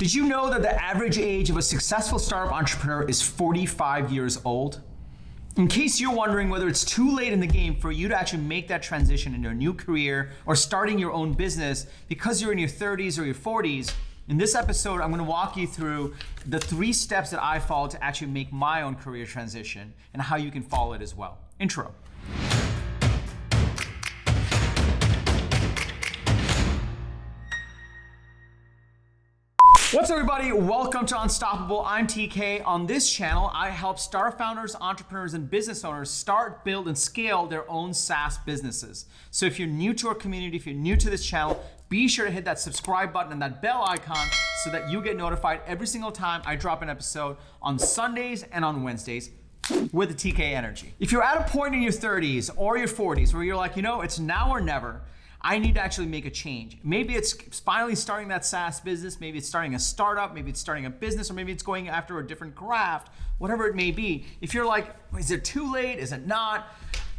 Did you know that the average age of a successful startup entrepreneur is 45 years old? In case you're wondering whether it's too late in the game for you to actually make that transition into a new career or starting your own business because you're in your 30s or your 40s, in this episode, I'm going to walk you through the 3 steps that I followed to actually make my own career transition and how you can follow it as well. Intro. What's up, everybody? Welcome to Unstoppable. I'm TK. On this channel, I help startup founders, entrepreneurs, and business owners start, build, and scale their own SaaS businesses. So if you're new to our community, if you're new to this channel, be sure to hit that subscribe button and that bell icon so that you get notified every single time I drop an episode on Sundays and on Wednesdays with the TK energy. If you're at a point in your 30s or your 40s where you're like, it's now or never, I need to actually make a change. Maybe it's finally starting that SaaS business, maybe it's starting a startup, maybe it's starting a business, or maybe it's going after a different craft, whatever it may be. If you're like, is it too late? Is it not?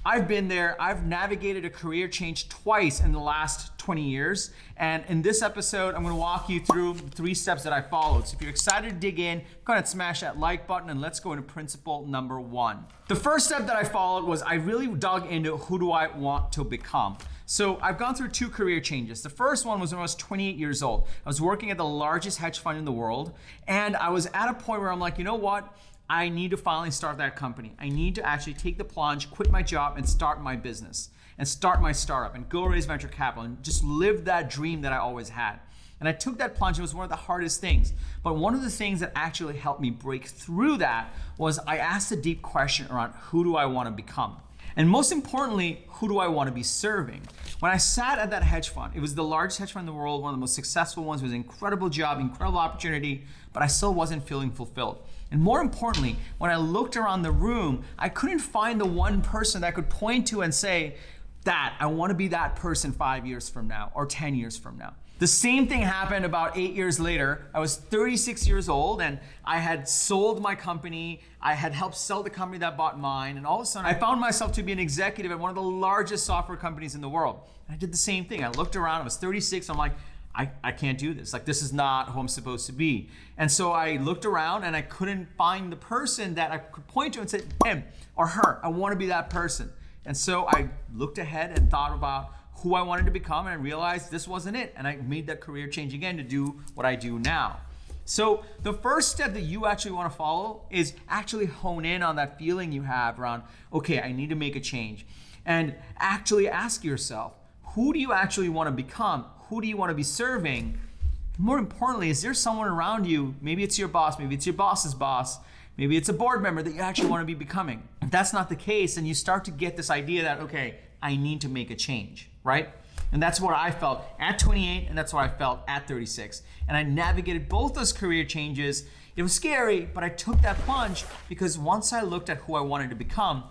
I've been there. I've navigated a career change twice in the last 20 years. And in this episode, I'm gonna walk you through 3 steps that I followed. So if you're excited to dig in, go ahead and smash that like button and let's go into principle number 1. The first step that I followed was I really dug into who do I want to become. So I've gone through 2 career changes. The first one was when I was 28 years old. I was working at the largest hedge fund in the world. And I was at a point where I'm like, you know what? I need to finally start that company. I need to actually take the plunge, quit my job, and start my business, and start my startup, and go raise venture capital, and just live that dream that I always had. And I took that plunge. It was one of the hardest things. But one of the things that actually helped me break through that was I asked a deep question around who do I want to become? And most importantly, who do I want to be serving? When I sat at that hedge fund, it was the largest hedge fund in the world, one of the most successful ones. It was an incredible job, incredible opportunity, but I still wasn't feeling fulfilled. And more importantly, when I looked around the room, I couldn't find the one person that I could point to and say, that I want to be that person 5 years from now or 10 years from now. The same thing happened about 8 years later. I was 36 years old and I had sold my company. I had helped sell the company that bought mine. And all of a sudden I found myself to be an executive at one of the largest software companies in the world. And I did the same thing. I looked around, I was 36. I'm like, I can't do this. Like, this is not who I'm supposed to be. And so I looked around and I couldn't find the person that I could point to and say, him or her, I want to be that person. And so I looked ahead and thought about who I wanted to become, and I realized this wasn't it. And I made that career change again to do what I do now. So the first step that you actually want to follow is actually hone in on that feeling you have around, okay, I need to make a change. And actually ask yourself, who do you actually want to become? Who do you want to be serving? More importantly, is there someone around you, maybe it's your boss, maybe it's your boss's boss, maybe it's a board member that you actually want to be becoming? If that's not the case, then you start to get this idea that, okay, I need to make a change, right? And that's what I felt at 28, and that's what I felt at 36. And I navigated both those career changes. It was scary, but I took that plunge because once I looked at who I wanted to become,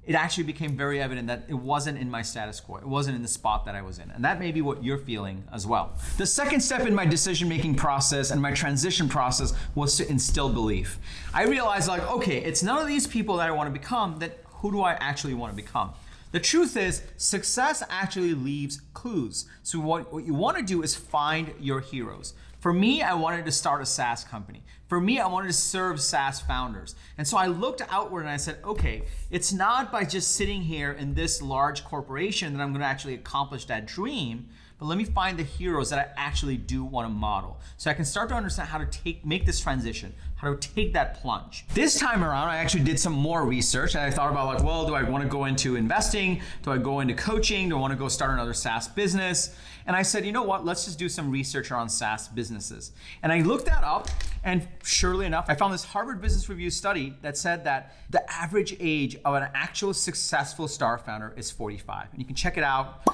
it actually became very evident that it wasn't in my status quo. It wasn't in the spot that I was in. And that may be what you're feeling as well. The second step in my decision-making process and my transition process was to instill belief. I realized, like, okay, it's none of these people that I want to become, that who do I actually want to become? The truth is, success actually leaves clues. So what you want to do is find your heroes. For me, I wanted to start a SaaS company. For me, I wanted to serve SaaS founders. And so I looked outward and I said, okay, it's not by just sitting here in this large corporation that I'm going to actually accomplish that dream, but let me find the heroes that I actually do want to model. So I can start to understand how to make this transition, how to take that plunge. This time around, I actually did some more research and I thought about, like, well, do I want to go into investing? Do I go into coaching? Do I want to go start another SaaS business? And I said, you know what, let's just do some research around SaaS businesses. And I looked that up, and surely enough, I found this Harvard Business Review study that said that the average age of an actual successful startup founder is 45. And you can check it out.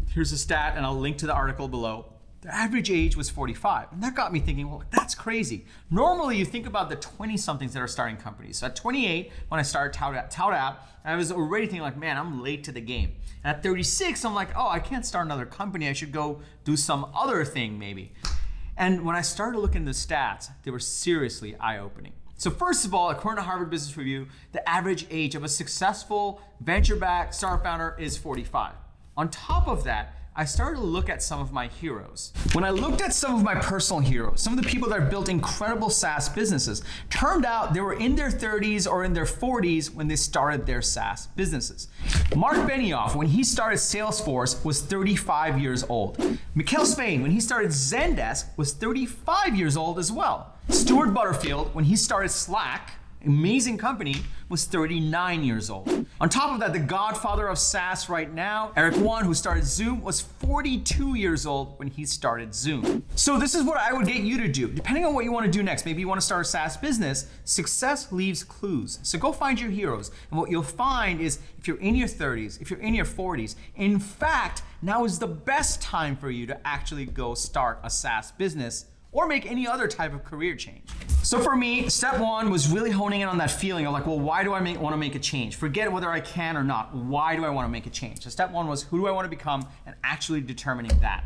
Here's a stat, and I'll link to the article below. The average age was 45. And that got me thinking, well, that's crazy. Normally, you think about the 20-somethings that are starting companies. So at 28, when I started Tout App, I was already thinking, like, man, I'm late to the game. And at 36, I'm like, oh, I can't start another company. I should go do some other thing maybe. And when I started looking at the stats, they were seriously eye-opening. So first of all, according to Harvard Business Review, the average age of a successful venture-backed startup founder is 45. On top of that, I started to look at some of my heroes. When I looked at some of my personal heroes, some of the people that built incredible SaaS businesses, turned out they were in their 30s or in their 40s when they started their SaaS businesses. Mark Benioff, when he started Salesforce, was 35 years old. Mikhail Spain, when he started Zendesk, was 35 years old as well. Stuart Butterfield, when he started Slack, amazing company, was 39 years old. On top of that, the godfather of SaaS right now, Eric Yuan, who started Zoom, was 42 years old when he started Zoom. So this is what I would get you to do. Depending on what you want to do next, maybe you want to start a SaaS business, success leaves clues. So go find your heroes. And what you'll find is if you're in your 30s, if you're in your 40s, in fact, now is the best time for you to actually go start a SaaS business or make any other type of career change. So for me, step one was really honing in on that feeling of like, well, why do I want to make a change? Forget whether I can or not. Why do I want to make a change? So step one was, who do I want to become, and actually determining that.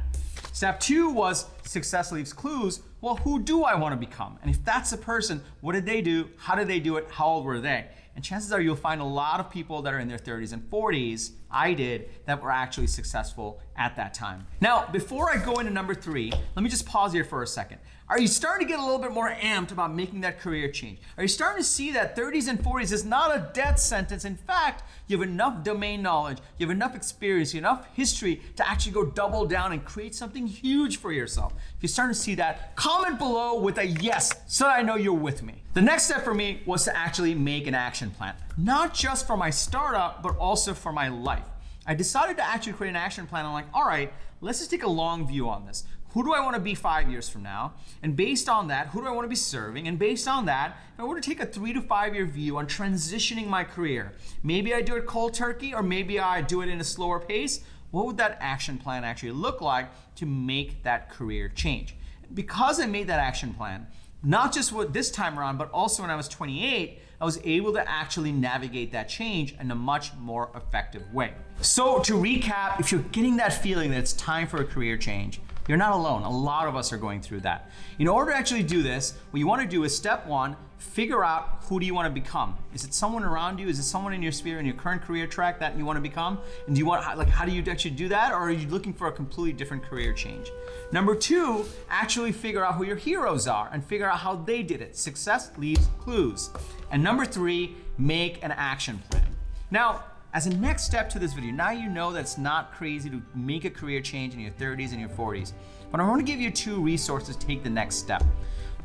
Step two was, success leaves clues. Well, who do I want to become? And if that's the person, what did they do? How did they do it? How old were they? And chances are you'll find a lot of people that are in their 30s and 40s, I did, that were actually successful at that time. Now, before I go into number three, let me just pause here for a second. Are you starting to get a little bit more amped about making that career change? Are you starting to see that 30s and 40s is not a death sentence? In fact, you have enough domain knowledge, you have enough experience, you have enough history to actually go double down and create something huge for yourself. If you're starting to see that, comment below with a yes so that I know you're with me. The next step for me was to actually make an action plan, not just for my startup, but also for my life. I decided to actually create an action plan. I'm like, all right, let's just take a long view on this. Who do I want to be 5 years from now? And based on that, who do I want to be serving? And based on that, if I were to take a 3 to 5 year view on transitioning my career, maybe I do it cold turkey, or maybe I do it in a slower pace, what would that action plan actually look like to make that career change? Because I made that action plan, not just this time around, but also when I was 28, I was able to actually navigate that change in a much more effective way. So to recap, if you're getting that feeling that it's time for a career change, you're not alone. A lot of us are going through that. In order to actually do this, what you want to do is step one, figure out who do you want to become. Is it someone around you? Is it someone in your sphere, in your current career track that you want to become? And do you want, how do you actually do that? Or are you looking for a completely different career change? Number two, actually figure out who your heroes are and figure out how they did it. Success leaves clues. And number three, make an action plan. Now, as a next step to this video, now you know that it's not crazy to make a career change in your 30s and your 40s, but I want to give you two resources to take the next step.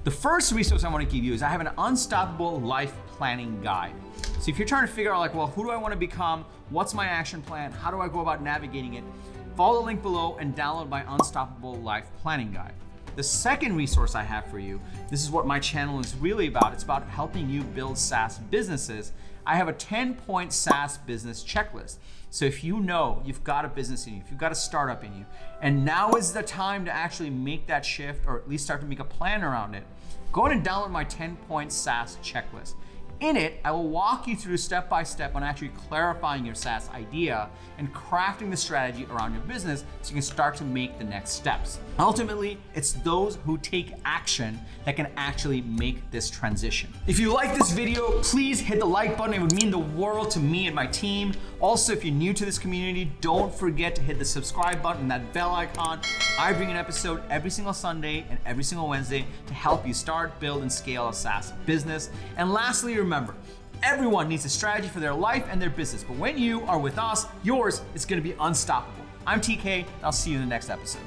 The first resource I want to give you is I have an unstoppable life planning guide. So if you're trying to figure out like, well, who do I want to become? What's my action plan? How do I go about navigating it? Follow the link below and download my unstoppable life planning guide. The second resource I have for you, this is what my channel is really about. It's about helping you build SaaS businesses. I have a 10-point SaaS business checklist. So if you know you've got a business in you, if you've got a startup in you, and now is the time to actually make that shift or at least start to make a plan around it, go ahead and download my 10-point SaaS checklist. In it, I will walk you through step by step on actually clarifying your SaaS idea and crafting the strategy around your business so you can start to make the next steps. Ultimately, it's those who take action that can actually make this transition. If you like this video, please hit the like button. It would mean the world to me and my team. Also, if you're new to this community, don't forget to hit the subscribe button and that bell icon. I bring an episode every single Sunday and every single Wednesday to help you start, build, and scale a SaaS business. And lastly, remember, everyone needs a strategy for their life and their business, but when you are with us, yours is going to be unstoppable. I'm TK, and I'll see you in the next episode.